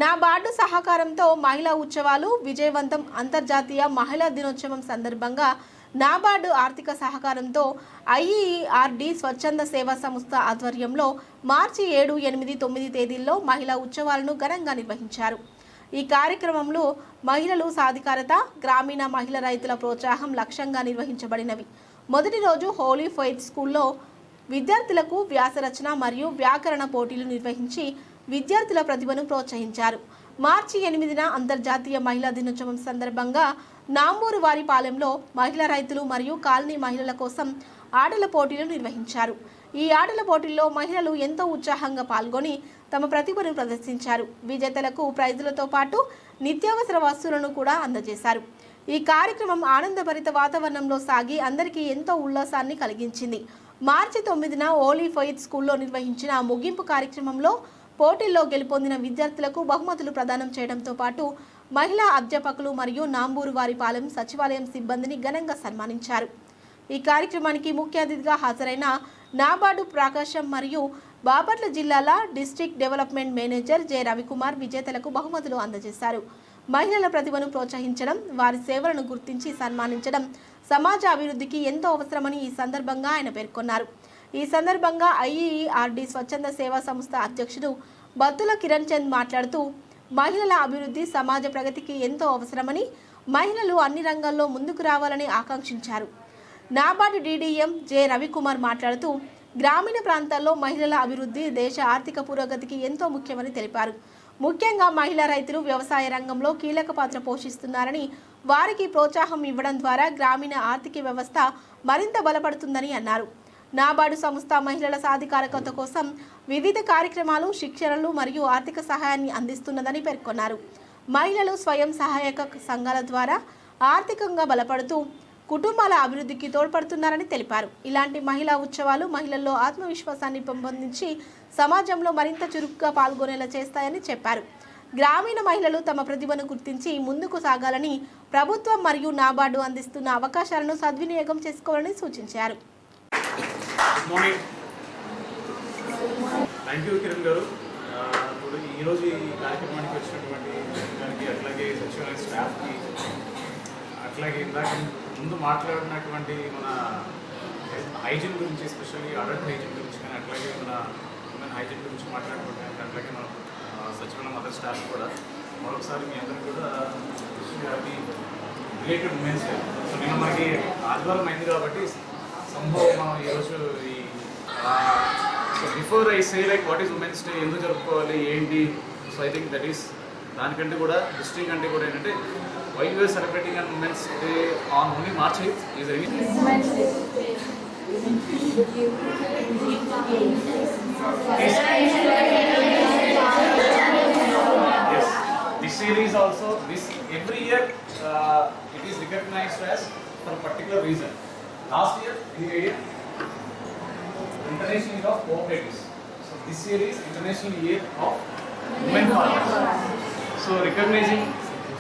నాబార్డు సహకారంతో మహిళా ఉత్సవాలు విజయవంతం. అంతర్జాతీయ మహిళా దినోత్సవం సందర్భంగా నాబార్డు ఆర్థిక సహకారంతో ఐఈఆర్డి స్వచ్ఛంద సేవా సంస్థ ఆధ్వర్యంలో మార్చి 7, 8, 9 తేదీల్లో మహిళా ఉత్సవాలను ఘనంగా నిర్వహించారు. ఈ కార్యక్రమంలో మహిళలు సాధికారత, గ్రామీణ మహిళ రైతుల ప్రోత్సాహం లక్ష్యంగా నిర్వహించబడినవి. మొదటి రోజు హోలీ ఫెయిత్ స్కూల్లో విద్యార్థులకు వ్యాసరచన మరియు వ్యాకరణ పోటీలు నిర్వహించి విద్యార్థుల ప్రతిభను ప్రోత్సహించారు. మార్చి 8న అంతర్జాతీయ మహిళా దినోత్సవం సందర్భంగా నాంబూరు వారిపాలెంలో మహిళా రైతులు మరియు కాలనీ మహిళల కోసం ఆటల పోటీలు నిర్వహించారు. ఈ ఆటల పోటీల్లో మహిళలు ఎంతో ఉత్సాహంగా పాల్గొని తమ ప్రతిభను ప్రదర్శించారు. విజేతలకు ప్రైజులతో పాటు నిత్యావసర వస్తువులను కూడా అందజేశారు. ఈ కార్యక్రమం ఆనందభరిత వాతావరణంలో సాగి అందరికీ ఎంతో ఉల్లాసాన్ని కలిగించింది. మార్చి 9న హోలీ ఫెయిత్ స్కూల్లో నిర్వహించిన ముగింపు కార్యక్రమంలో పోటీల్లో గెలుపొందిన విద్యార్థులకు బహుమతులు ప్రదానం చేయడంతో పాటు మహిళా అధ్యాపకులు మరియు నాంబూరు వారిపాలెం సచివాలయం సిబ్బందిని ఘనంగా సన్మానించారు. ఈ కార్యక్రమానికి ముఖ్య అతిథిగా హాజరైన నాబార్డు ప్రకాశం మరియు బాపట్ల జిల్లాల district development manager J Ravikumar విజేతలకు బహుమతులు అందజేశారు. మహిళల ప్రతిభను ప్రోత్సహించడం, వారి సేవలను గుర్తించి సన్మానించడం సమాజ అభివృద్ధికి ఎంతో అవసరమని ఈ సందర్భంగా ఆయన పేర్కొన్నారు. ఈ సందర్భంగా ఐఈఆర్డి స్వచ్ఛంద సేవా సంస్థ అధ్యక్షుడు బత్తుల కిరణ్ చంద్ మాట్లాడుతూ మహిళల అభివృద్ధి సమాజ ప్రగతికి ఎంతో అవసరమని, మహిళలు అన్ని రంగాల్లో ముందుకు రావాలని ఆకాంక్షించారు. నాబార్డు డీడీఎం జె రవికుమార్ మాట్లాడుతూ గ్రామీణ ప్రాంతాల్లో మహిళల అభివృద్ధి దేశ ఆర్థిక పురోగతికి ఎంతో ముఖ్యమని తెలిపారు. ముఖ్యంగా మహిళా రైతులు వ్యవసాయ రంగంలో కీలక పాత్ర పోషిస్తున్నారని, వారికి ప్రోత్సాహం ఇవ్వడం ద్వారా గ్రామీణ ఆర్థిక వ్యవస్థ మరింత బలపడుతుందని అన్నారు. నాబార్డు సంస్థ మహిళల సాధికారత కోసం వివిధ కార్యక్రమాలు, శిక్షణలు మరియు ఆర్థిక సహాయాన్ని అందిస్తున్నదని పేర్కొన్నారు. మహిళలు స్వయం సహాయక సంఘాల ద్వారా ఆర్థికంగా బలపడుతూ కుటుంబాల అభివృద్ధికి తోడ్పడుతున్నారని తెలిపారు. ఇలాంటి మహిళా ఉత్సవాలు మహిళల్లో ఆత్మవిశ్వాసాన్ని పెంపొందించి సమాజంలో మరింత చురుకుగా పాల్గొనేలా చేస్తాయని చెప్పారు. గ్రామీణ మహిళలు తమ ప్రతిభను గుర్తించి ముందుకు సాగాలని, ప్రభుత్వం మరియు నాబార్డు అందిస్తున్న అవకాశాలను సద్వినియోగం చేసుకోవాలని సూచించారు. Good morning. Thank you Kiran గారు. ఈరోజు ఈ కార్యక్రమానికి వచ్చినటువంటి దానికి అట్లాగే సచివాలయ స్టాఫ్కి, అట్లాగే ఇందాక ముందు మాట్లాడినటువంటి మన హైజీన్ గురించి, ఎస్పెషల్లీ అడల్ట్ హైజీన్ గురించి కానీ, అట్లాగే మన ఉమెన్ హైజీన్ గురించి మాట్లాడుకుంటానికి, అట్లాగే మన సచివాలయం అదర్ స్టాఫ్ కూడా మరొకసారి మీ అందరికీ కూడా happy related women's day. So నిన్న మనకి ఆదివారం అయింది కాబట్టి సంభవం మనం ఈరోజు ఈ so before I say like what is women's day, ఎందుకు జరుపుకోవాలి ఏంటి, so I think that is దానికంటే కూడా డిస్ట్రింగ్ అంటే కూడా ఏంటంటే why you are celebrating on Women's Day on only March 8th? Is there any? Yes. This series also, this every year it is recognized as for a particular reason. Last year, International Year of Cooperatives. So this year is International Year of Women Farmers. So recognizing